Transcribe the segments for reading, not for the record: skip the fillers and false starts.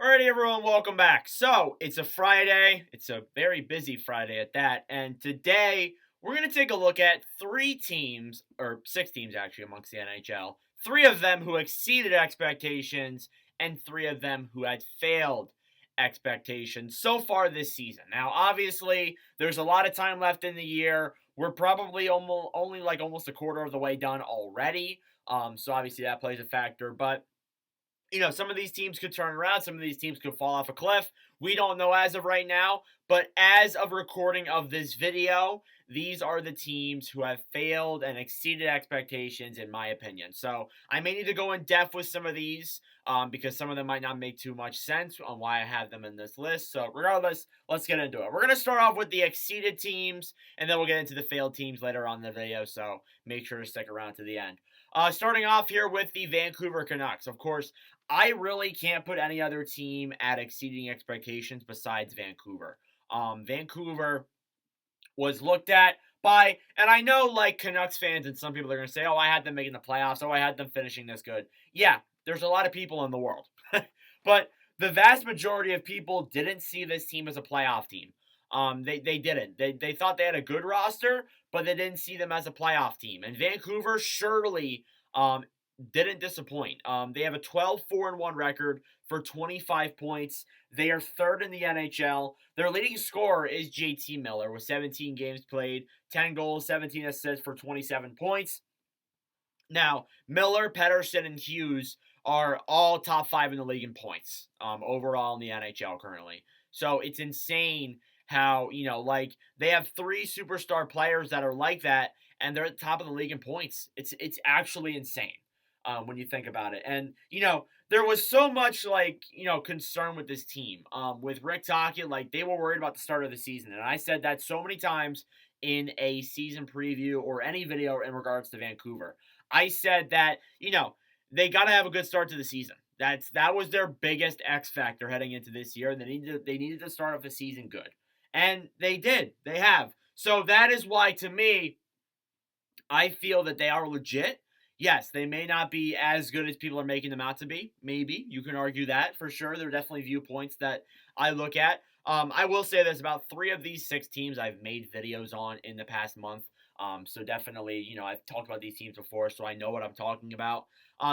Alrighty, everyone, welcome back. So, it's a Friday. It's a very busy Friday at that. And today, we're going to take a look at three teams, or six teams actually, amongst the NHL. Three of them who exceeded expectations, and three of them who had failed expectations so far this season. Now, obviously, there's a lot of time left in the year. We're probably almost a quarter of the way done already. So, obviously, that plays a factor. But some of these teams could turn around. Some of these teams could fall off a cliff. We don't know as of right now. But as of recording of this video, these are the teams who have failed and exceeded expectations, in my opinion. So I may need to go in depth with some of these because some of them might not make too much sense on why I have them in this list. So regardless, let's get into it. We're going to start off with the exceeded teams, and then we'll get into the failed teams later on in the video. So make sure to stick around to the end. Starting off here with the Vancouver Canucks. Of course, I really can't put any other team at exceeding expectations besides Vancouver. Vancouver was looked at by, and I know like Canucks fans and some people are going to say, oh, I had them making the playoffs. Oh, I had them finishing this good. Yeah, there's a lot of people in the world. But the vast majority of people didn't see this team as a playoff team. They didn't. They thought they had a good roster, but they didn't see them as a playoff team. And Vancouver surely didn't disappoint. They have a 12-4-1 record for 25 points. They are third in the NHL. Their leading scorer is JT Miller with 17 games played, 10 goals, 17 assists for 27 points. Now, Miller, Pettersson, and Hughes are all top five in the league in points overall in the NHL currently. So it's insane how, they have three superstar players that are like that, and they're at the top of the league in points. It's actually insane when you think about it. And, there was so much, concern with this team. With Rick Tocchet, they were worried about the start of the season. And I said that so many times in a season preview or any video in regards to Vancouver. I said that, they got to have a good start to the season. That was their biggest X factor heading into this year. They needed to start off the season good. And they did. They have. So that is why, to me, I feel that they are legit. Yes, they may not be as good as people are making them out to be. Maybe. You can argue that for sure. There are definitely viewpoints that I look at. I will say this about three of these six teams I've made videos on in the past month. So definitely, I've talked about these teams before, so I know what I'm talking about.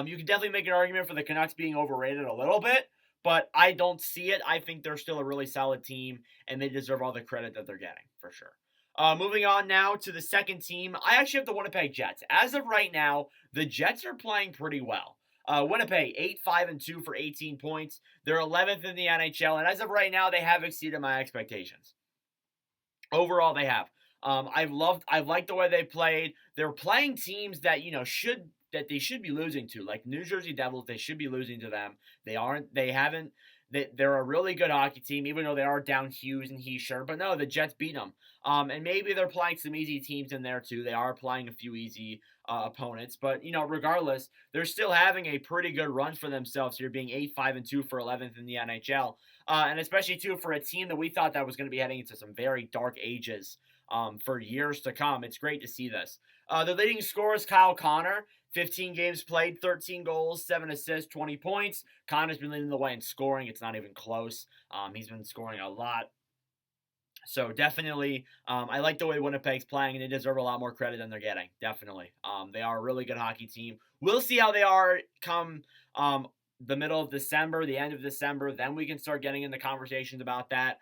You can definitely make an argument for the Canucks being overrated a little bit, but I don't see it. I think they're still a really solid team, and they deserve all the credit that they're getting, for sure. Moving on now to the second team, I actually have the Winnipeg Jets. As of right now, the Jets are playing pretty well. Winnipeg, 8-5-2 for 18 points. They're 11th in the NHL, and as of right now, they have exceeded my expectations. Overall, they have. I've liked the way they played. They're playing teams that they should be losing to, like New Jersey Devils. They should be losing to them. They aren't. They haven't. They're a really good hockey team, even though they are down Hughes and Hischier. But no, the Jets beat them. And maybe they're playing some easy teams in there too. They are playing a few easy opponents. But, regardless, they're still having a pretty good run for themselves here, being 8-5-2 for 11th in the NHL. And especially, too, for a team that we thought that was going to be heading into some very dark ages for years to come. It's great to see this. The leading scorer is Kyle Connor. 15 games played, 13 goals, 7 assists, 20 points. Connor's been leading the way in scoring. It's not even close. He's been scoring a lot. So definitely, I like the way Winnipeg's playing, and they deserve a lot more credit than they're getting. Definitely. They are a really good hockey team. We'll see how they are come the middle of December, the end of December. Then we can start getting into conversations about that.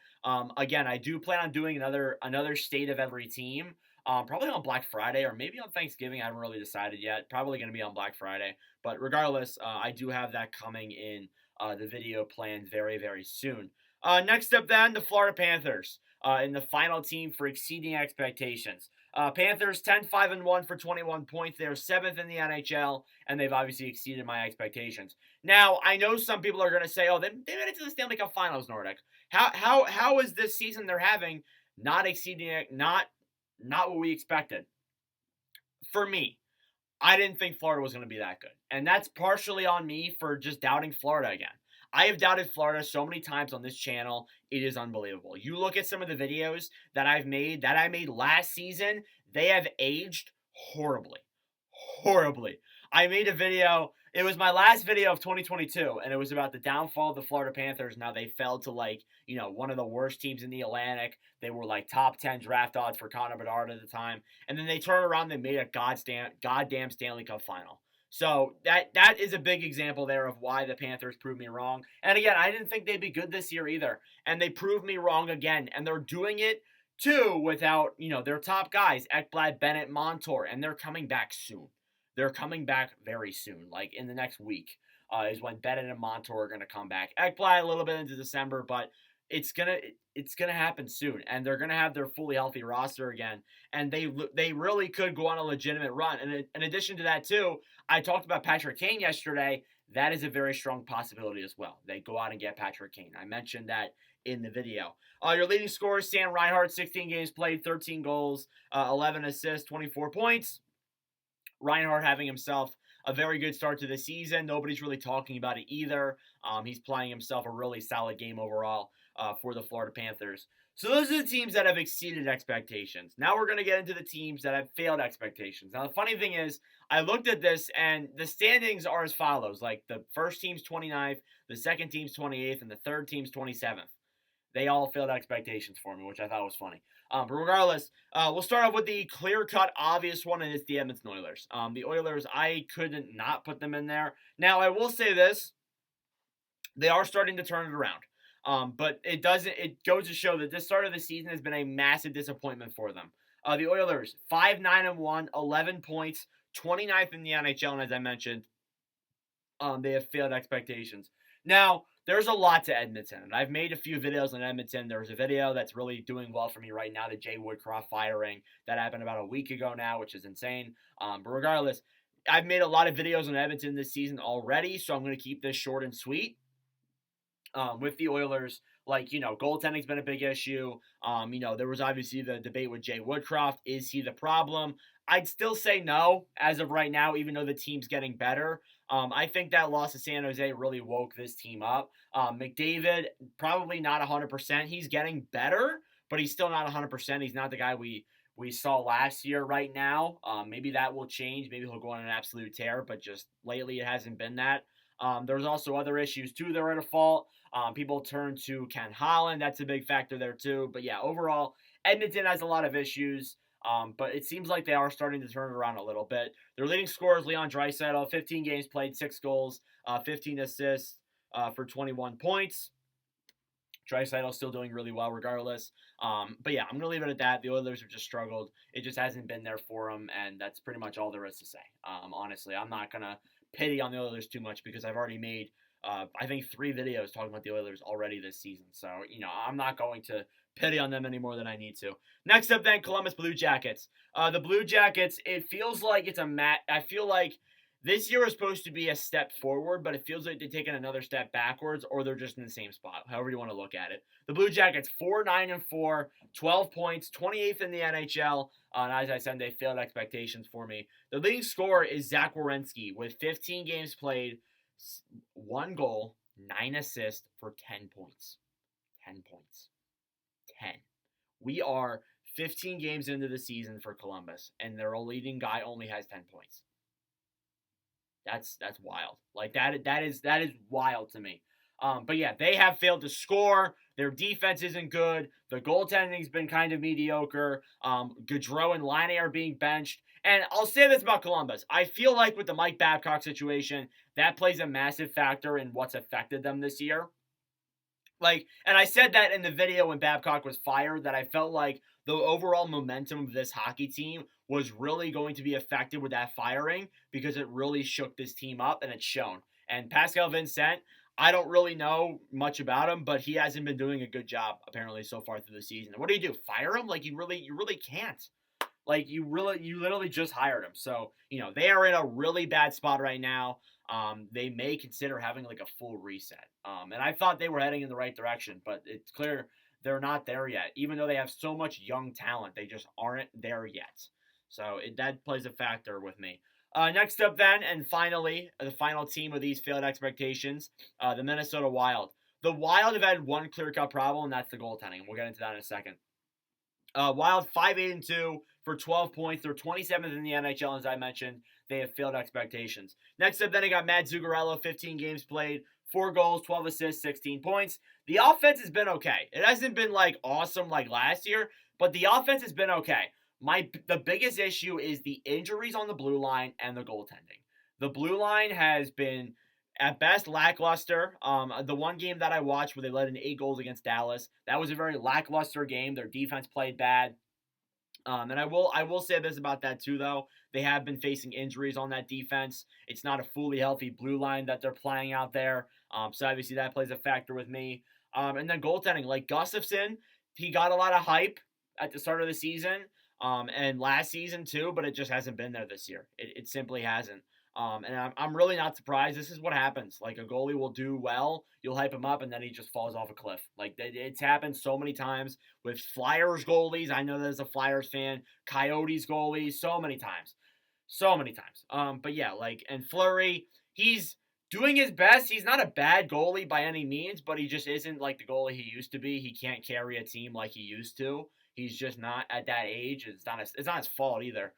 Again, I do plan on doing another state of every team. Probably on Black Friday or maybe on Thanksgiving. I haven't really decided yet. Probably going to be on Black Friday. But regardless, I do have that coming in the video planned very, very soon. Next up then, the Florida Panthers in the final team for exceeding expectations. Panthers 10-5-1 for 21 points. They're 7th in the NHL, and they've obviously exceeded my expectations. Now, I know some people are going to say, oh, they made it to the Stanley Cup Finals, Nordic. How is this season they're having not exceeding it, not what we expected? For me, I didn't think Florida was going to be that good. And that's partially on me for just doubting Florida again. I have doubted Florida so many times on this channel. It is unbelievable. You look at some of the videos that I made last season, they have aged horribly. Horribly. I made a video, It was my last video of 2022, and it was about the downfall of the Florida Panthers. Now they fell to one of the worst teams in the Atlantic. They were like top 10 draft odds for Connor Bedard at the time. And then they turned around and made a goddamn Stanley Cup final. So that is a big example there of why the Panthers proved me wrong. And again, I didn't think they'd be good this year either. And they proved me wrong again. And they're doing it too without, their top guys, Ekblad, Bennett, Montour, and they're coming back soon. They're coming back very soon, like in the next week is when Bennett and Montour are going to come back. Ekblad a little bit into December, but it's gonna happen soon, and they're gonna have their fully healthy roster again, and they really could go on a legitimate run. And in addition to that, too, I talked about Patrick Kane yesterday. That is a very strong possibility as well. They go out and get Patrick Kane. I mentioned that in the video. Your leading scorers: Sam Reinhart, 16 games played, 13 goals, 11 assists, 24 points. Reinhart having himself a very good start to the season. Nobody's really talking about it either. He's playing himself a really solid game overall for the Florida Panthers. So those are the teams that have exceeded expectations. Now we're going to get into the teams that have failed expectations. Now the funny thing is, I looked at this and the standings are as follows. Like the first team's 29th, the second team's 28th, and the third team's 27th. They all failed expectations for me, which I thought was funny. But regardless, we'll start off with the clear-cut, obvious one, and it's the Edmonton Oilers. The Oilers, I couldn't not put them in there. Now, I will say this. They are starting to turn it around. But it goes to show that this start of the season has been a massive disappointment for them. The Oilers, 5-9-1, 11 points, 29th in the NHL, and as I mentioned, they have failed expectations. Now, there's a lot to Edmonton, and I've made a few videos on Edmonton. There's a video that's really doing well for me right now, the Jay Woodcroft firing. That happened about a week ago now, which is insane. But regardless, I've made a lot of videos on Edmonton this season already, so I'm going to keep this short and sweet. With the Oilers, goaltending's been a big issue. There was obviously the debate with Jay Woodcroft. Is he the problem? I'd still say no as of right now, even though the team's getting better. I think that loss to San Jose really woke this team up. McDavid, probably not 100%. He's getting better, but he's still not 100%. He's not the guy we saw last year right now. Maybe that will change. Maybe he'll go on an absolute tear, but just lately it hasn't been that. There's also other issues, too, that are at a fault. People turn to Ken Holland. That's a big factor there, too. But, yeah, overall, Edmonton has a lot of issues. But it seems like they are starting to turn it around a little bit. Their leading scorer is Leon Draisaitl, 15 games played, 6 goals, 15 assists for 21 points. Draisaitl's still doing really well regardless. But yeah, I'm going to leave it at that. The Oilers have just struggled. It just hasn't been there for them, and that's pretty much all there is to say. Honestly, I'm not going to pity on the Oilers too much because I've already made, I think, 3 videos talking about the Oilers already this season. So, I'm not going to pity on them any more than I need to. Next up then, Columbus Blue Jackets. The Blue Jackets, it feels like it's I feel like this year is supposed to be a step forward, but it feels like they're taking another step backwards, or they're just in the same spot, however you want to look at it. The Blue Jackets, 4-9-4, 12 points, 28th in the NHL. And as I said, they failed expectations for me. The leading scorer is Zach Werenski with 15 games played, 1 goal, 9 assists for 10 points. 10 points. 10. We are 15 games into the season for Columbus, and their leading guy only has 10 points. That's wild. Like that is wild to me. But yeah, they have failed to score. Their defense isn't good. The goaltending's been kind of mediocre. Gaudreau and Laine are being benched. And I'll say this about Columbus. I feel like with the Mike Babcock situation, that plays a massive factor in what's affected them this year. And I said that in the video when Babcock was fired, that I felt like the overall momentum of this hockey team was really going to be affected with that firing because it really shook this team up, and it's shown. And Pascal Vincent, I don't really know much about him, but he hasn't been doing a good job apparently so far through the season. What do? Fire him? You really can't. You literally just hired him. So, they are in a really bad spot right now. They may consider having a full reset. And I thought they were heading in the right direction, but it's clear they're not there yet. Even though they have so much young talent, they just aren't there yet. So that plays a factor with me. Next up then, and finally, the final team of these failed expectations, the Minnesota Wild. The Wild have had one clear-cut problem, and that's the goaltending. We'll get into that in a second. Wild 5-8-2, for 12 points. They're 27th in the NHL, as I mentioned. They have failed expectations. Next up, then I got Matt Zuccarello, 15 games played, 4 goals, 12 assists, 16 points. The offense has been okay. It hasn't been like awesome like last year, but the offense has been okay. The biggest issue is the injuries on the blue line and the goaltending. The blue line has been at best lackluster. The one game that I watched where they let in 8 goals against Dallas, that was a very lackluster game. Their defense played bad. And I will say this about that too, though. They have been facing injuries on that defense. It's not a fully healthy blue line that they're playing out there. So obviously that plays a factor with me. And then goaltending, like Gustafsson, he got a lot of hype at the start of the season, and last season too, but it just hasn't been there this year. It simply hasn't. And I'm really not surprised. This is what happens. Like, a goalie will do well, you'll hype him up, and then he just falls off a cliff. Like, it's happened so many times with Flyers goalies. I know that as a Flyers fan. Coyotes goalies, so many times. So many times. But yeah, like, and Fleury, he's doing his best. He's not a bad goalie by any means, but he just isn't like the goalie he used to be. He can't carry a team like he used to. He's just not at that age. It's not his fault either.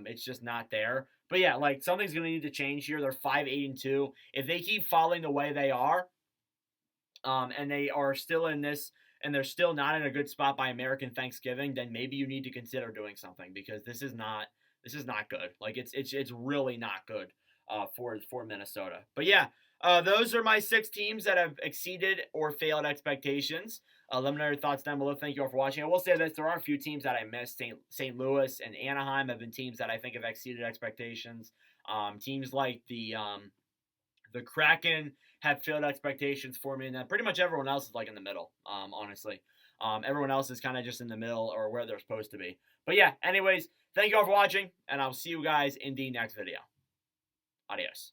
It's just not there. But yeah, like, something's gonna need to change here. They're 5-8-2. If they keep falling the way they are, and they are still in this, and they're still not in a good spot by American Thanksgiving, then maybe you need to consider doing something, because this is not good. Like, it's really not good for Minnesota. But yeah, those are my 6 teams that have exceeded or failed expectations. Let me know your thoughts down below. Thank you all for watching. I will say this, there are a few teams that I missed. St. Louis and Anaheim have been teams that I think have exceeded expectations. Teams like the Kraken have failed expectations for me, and then pretty much everyone else is like in the middle, honestly. Everyone else is kind of just in the middle or where they're supposed to be. But yeah, anyways, thank you all for watching, and I'll see you guys in the next video. Adios.